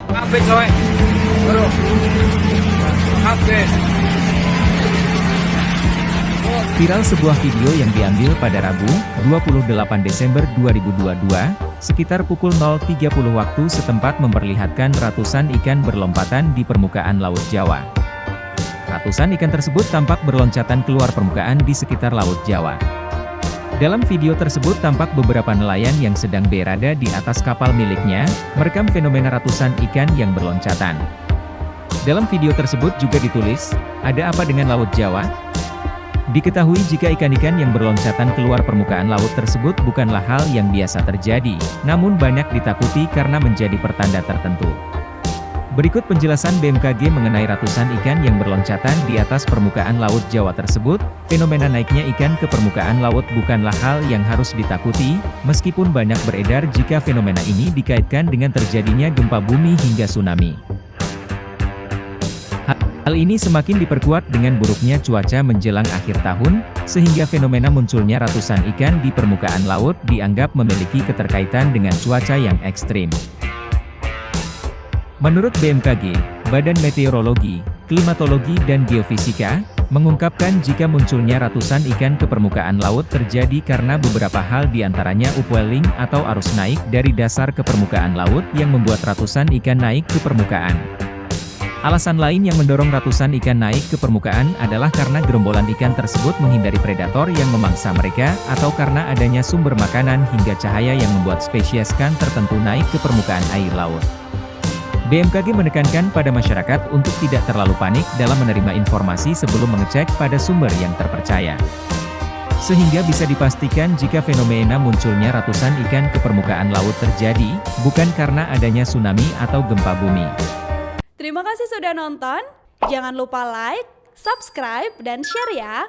Update coy. Bro. Update. Viral sebuah video yang diambil pada Rabu, 28 Desember 2022, sekitar pukul 0.30 waktu setempat memperlihatkan ratusan ikan berlompatan di permukaan Laut Jawa. Ratusan ikan tersebut tampak berloncatan keluar permukaan di sekitar Laut Jawa. Dalam video tersebut tampak beberapa nelayan yang sedang berada di atas kapal miliknya, merekam fenomena ratusan ikan yang berloncatan. Dalam video tersebut juga ditulis, "Ada apa dengan Laut Jawa?" Diketahui jika ikan-ikan yang berloncatan keluar permukaan laut tersebut bukanlah hal yang biasa terjadi, namun banyak ditakuti karena menjadi pertanda tertentu. Berikut penjelasan BMKG mengenai ratusan ikan yang berloncatan di atas permukaan Laut Jawa tersebut. Fenomena naiknya ikan ke permukaan laut bukanlah hal yang harus ditakuti, meskipun banyak beredar jika fenomena ini dikaitkan dengan terjadinya gempa bumi hingga tsunami. Hal ini semakin diperkuat dengan buruknya cuaca menjelang akhir tahun, sehingga fenomena munculnya ratusan ikan di permukaan laut dianggap memiliki keterkaitan dengan cuaca yang ekstrim. Menurut BMKG, Badan Meteorologi, Klimatologi dan Geofisika, mengungkapkan jika munculnya ratusan ikan ke permukaan laut terjadi karena beberapa hal diantaranya upwelling atau arus naik dari dasar ke permukaan laut yang membuat ratusan ikan naik ke permukaan. Alasan lain yang mendorong ratusan ikan naik ke permukaan adalah karena gerombolan ikan tersebut menghindari predator yang memangsa mereka, atau karena adanya sumber makanan hingga cahaya yang membuat spesies ikan tertentu naik ke permukaan air laut. BMKG menekankan pada masyarakat untuk tidak terlalu panik dalam menerima informasi sebelum mengecek pada sumber yang terpercaya. Sehingga bisa dipastikan jika fenomena munculnya ratusan ikan ke permukaan laut terjadi, bukan karena adanya tsunami atau gempa bumi. Terima kasih sudah nonton, jangan lupa like, subscribe, dan share ya!